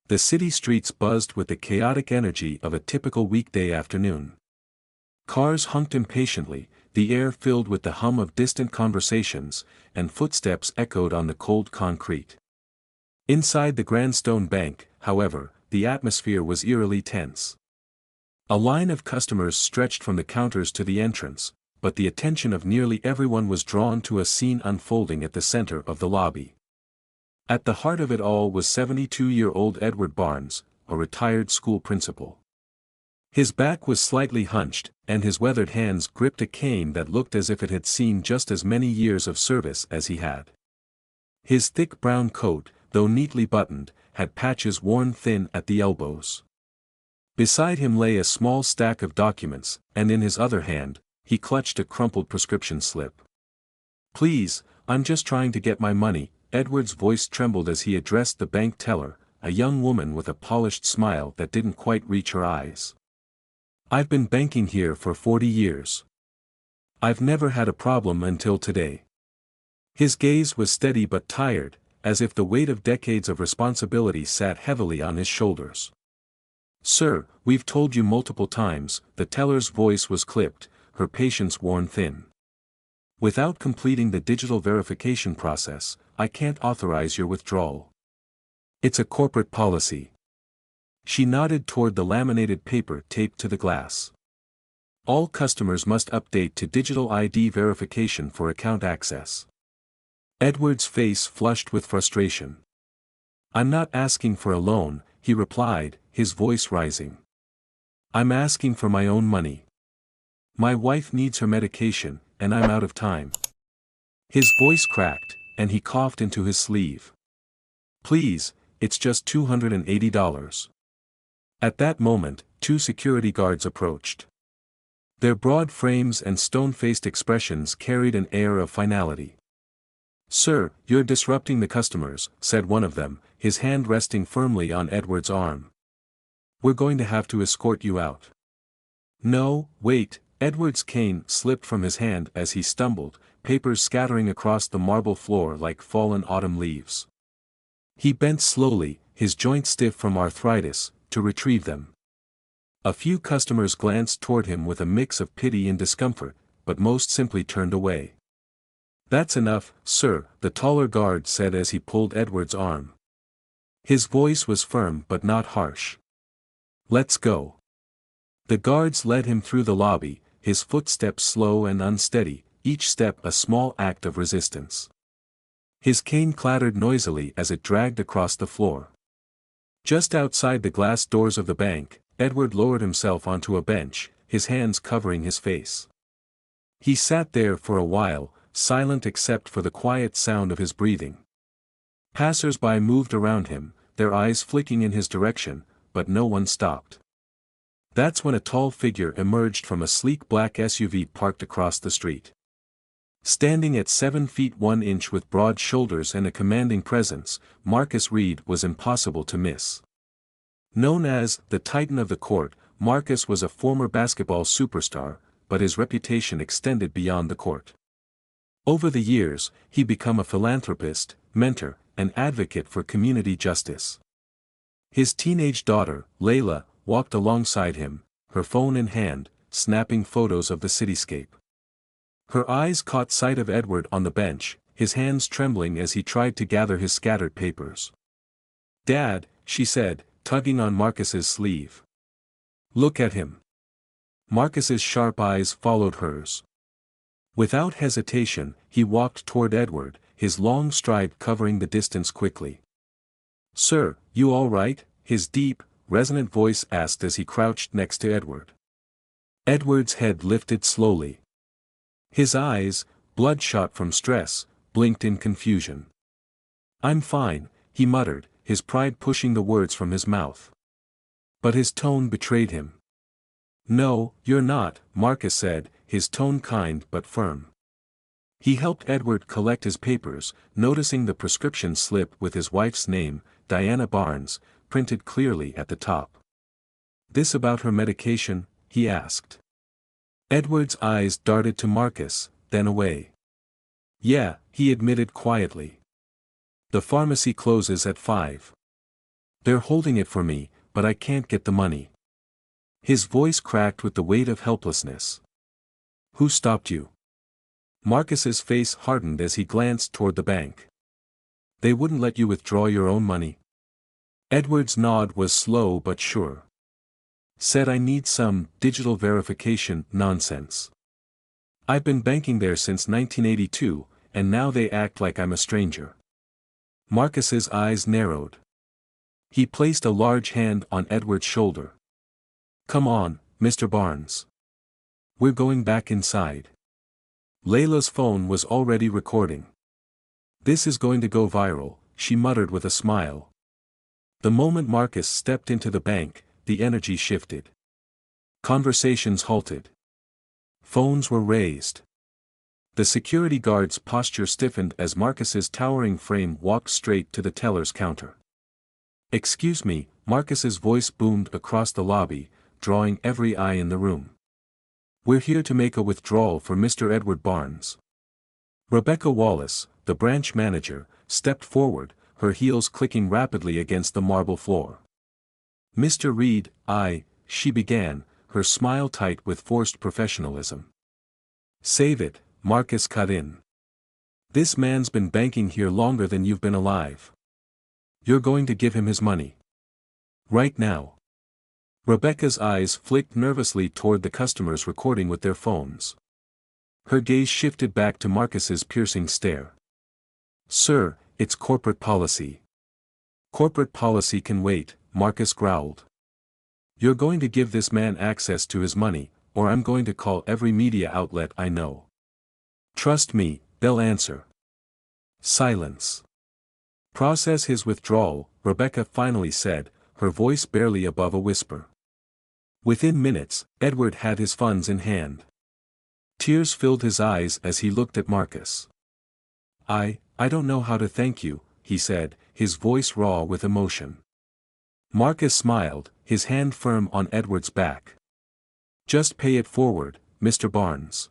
The city streets buzzed with the chaotic energy of a typical weekday afternoon. Cars honked impatiently, the air filled with the hum of distant conversations, and footsteps echoed on the cold concrete. Inside the Grand Stone Bank, however, the atmosphere was eerily tense. A line of customers stretched from the counters to the entrance, but the attention of nearly everyone was drawn to a scene unfolding at the center of the lobby. At the heart of it all was 72-year-old Edward Barnes, a retired school principal. His back was slightly hunched, and his weathered hands gripped a cane that looked as if it had seen just as many years of service as he had. His thick brown coat, though neatly buttoned, had patches worn thin at the elbows. Beside him lay a small stack of documents, and in his other hand, he clutched a crumpled prescription slip. "Please, I'm just trying to get my money," Edward's voice trembled as he addressed the bank teller, a young woman with a polished smile that didn't quite reach her eyes. "I've been banking here for 40 years. I've never had a problem until today." His gaze was steady but tired, as if the weight of decades of responsibility sat heavily on his shoulders. "Sir, we've told you multiple times," the teller's voice was clipped, her patience worn thin. "Without completing the digital verification process, I can't authorize your withdrawal. It's a corporate policy." She nodded toward the laminated paper taped to the glass. "All customers must update to digital ID verification for account access." Edward's face flushed with frustration. "I'm not asking for a loan," he replied, his voice rising. "I'm asking for my own money. My wife needs her medication, and I'm out of time." His voice cracked, and he coughed into his sleeve. "Please, it's just $280. At that moment, two security guards approached. Their broad frames and stone-faced expressions carried an air of finality. "Sir, you're disrupting the customers," said one of them, his hand resting firmly on Edward's arm. "We're going to have to escort you out." "No, wait." Edward's cane slipped from his hand as he stumbled, papers scattering across the marble floor like fallen autumn leaves. He bent slowly, his joints stiff from arthritis, to retrieve them. A few customers glanced toward him with a mix of pity and discomfort, but most simply turned away. "That's enough, sir," the taller guard said as he pulled Edward's arm. His voice was firm but not harsh. "Let's go." The guards led him through the lobby, his footsteps slow and unsteady, each step a small act of resistance. His cane clattered noisily as it dragged across the floor. Just outside the glass doors of the bank, Edward lowered himself onto a bench, his hands covering his face. He sat there for a while, silent except for the quiet sound of his breathing. Passers-by moved around him, their eyes flicking in his direction, but no one stopped. That's when a tall figure emerged from a sleek black SUV parked across the street. Standing at 7 feet 1 inch with broad shoulders and a commanding presence, Marcus Reed was impossible to miss. Known as the Titan of the Court, Marcus was a former basketball superstar, but his reputation extended beyond the court. Over the years, he'd become a philanthropist, mentor, and advocate for community justice. His teenage daughter, Layla, walked alongside him, her phone in hand, snapping photos of the cityscape. Her eyes caught sight of Edward on the bench, his hands trembling as he tried to gather his scattered papers. "Dad," she said, tugging on Marcus's sleeve. "Look at him." Marcus's sharp eyes followed hers. Without hesitation, he walked toward Edward, his long stride covering the distance quickly. "Sir, you all right?" his deep, resonant voice asked as he crouched next to Edward. Edward's head lifted slowly. His eyes, bloodshot from stress, blinked in confusion. "I'm fine," he muttered, his pride pushing the words from his mouth. But his tone betrayed him. "No, you're not," Marcus said, his tone kind but firm. He helped Edward collect his papers, noticing the prescription slip with his wife's name, Diana Barnes, printed clearly at the top. "This about her medication?" he asked. Edward's eyes darted to Marcus, then away. "Yeah," he admitted quietly. "The pharmacy closes at 5. They're holding it for me, but I can't get the money. His voice cracked with the weight of helplessness. Who stopped you? Marcus's face hardened as he glanced toward the bank. They wouldn't let you withdraw your own money? Edward's nod was slow but sure. Said I need some digital verification nonsense. I've been banking there since 1982, and now they act like I'm a stranger. Marcus's eyes narrowed. He placed a large hand on Edward's shoulder. Come on, Mr. Barnes. We're going back inside. Layla's phone was already recording. This is going to go viral, she muttered with a smile. The moment Marcus stepped into the bank, the energy shifted. Conversations halted. Phones were raised. The security guard's posture stiffened as Marcus's towering frame walked straight to the teller's counter. Excuse me, Marcus's voice boomed across the lobby, drawing every eye in the room. We're here to make a withdrawal for Mr. Edward Barnes. Rebecca Wallace, the branch manager, stepped forward, her heels clicking rapidly against the marble floor. Mr. Reed, she began, her smile tight with forced professionalism. Save it, Marcus cut in. This man's been banking here longer than you've been alive. You're going to give him his money. Right now. Rebecca's eyes flicked nervously toward the customers recording with their phones. Her gaze shifted back to Marcus's piercing stare. Sir, it's corporate policy. Corporate policy can wait, Marcus growled. You're going to give this man access to his money, or I'm going to call every media outlet I know. Trust me, they'll answer. Silence. Process his withdrawal, Rebecca finally said, her voice barely above a whisper. Within minutes, Edward had his funds in hand. Tears filled his eyes as he looked at Marcus. I don't know how to thank you, he said, his voice raw with emotion. Marcus smiled, his hand firm on Edward's back. Just pay it forward, Mr. Barnes.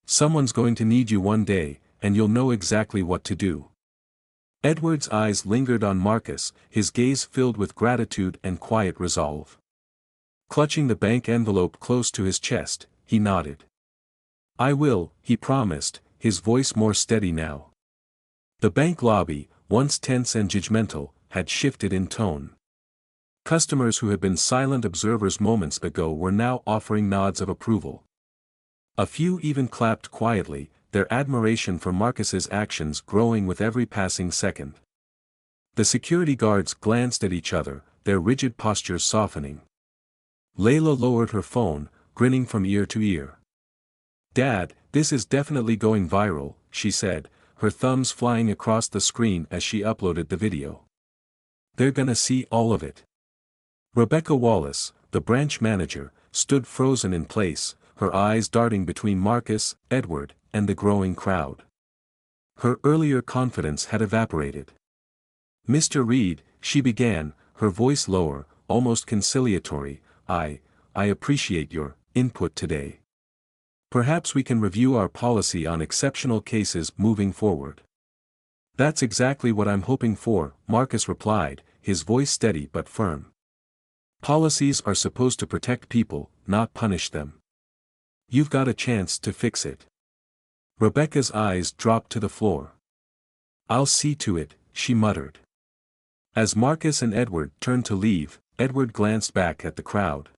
Someone's going to need you one day, and you'll know exactly what to do. Edward's eyes lingered on Marcus, his gaze filled with gratitude and quiet resolve. Clutching the bank envelope close to his chest, he nodded. I will, he promised, his voice more steady now. The bank lobby, once tense and judgmental, had shifted in tone. Customers who had been silent observers moments ago were now offering nods of approval. A few even clapped quietly, their admiration for Marcus's actions growing with every passing second. The security guards glanced at each other, their rigid postures softening. Layla lowered her phone, grinning from ear to ear. Dad, this is definitely going viral, she said, her thumbs flying across the screen as she uploaded the video. They're gonna see all of it. Rebecca Wallace, the branch manager, stood frozen in place, her eyes darting between Marcus, Edward, and the growing crowd. Her earlier confidence had evaporated. Mr. Reed, she began, her voice lower, almost conciliatory, I appreciate your input today. Perhaps we can review our policy on exceptional cases moving forward. That's exactly what I'm hoping for, Marcus replied, his voice steady but firm. Policies are supposed to protect people, not punish them. You've got a chance to fix it. Rebecca's eyes dropped to the floor. I'll see to it, she muttered. As Marcus and Edward turned to leave, Edward glanced back at the crowd.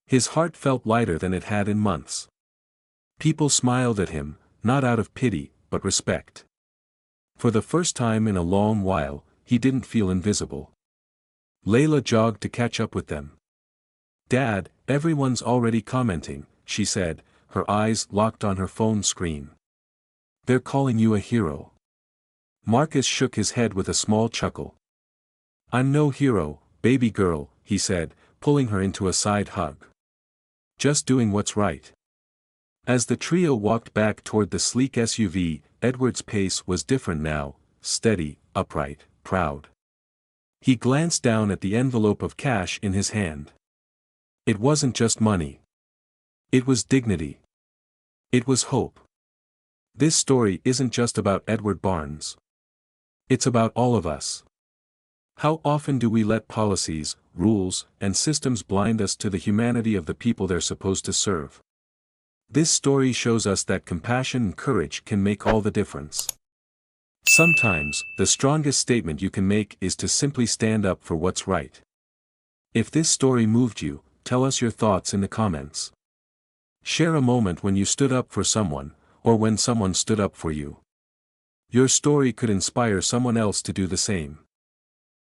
His heart felt lighter than it had in months. People smiled at him, not out of pity, but respect. For the first time in a long while, he didn't feel invisible. Layla jogged to catch up with them. Dad, everyone's already commenting, she said, her eyes locked on her phone screen. They're calling you a hero. Marcus shook his head with a small chuckle. I'm no hero, baby girl, he said, pulling her into a side hug. Just doing what's right. As the trio walked back toward the sleek SUV, Edward's pace was different now, steady, upright, proud. He glanced down at the envelope of cash in his hand. It wasn't just money. It was dignity. It was hope. This story isn't just about Edward Barnes. It's about all of us. How often do we let policies, rules, and systems blind us to the humanity of the people they're supposed to serve? This story shows us that compassion and courage can make all the difference. Sometimes, the strongest statement you can make is to simply stand up for what's right. If this story moved you, tell us your thoughts in the comments. Share a moment when you stood up for someone, or when someone stood up for you. Your story could inspire someone else to do the same.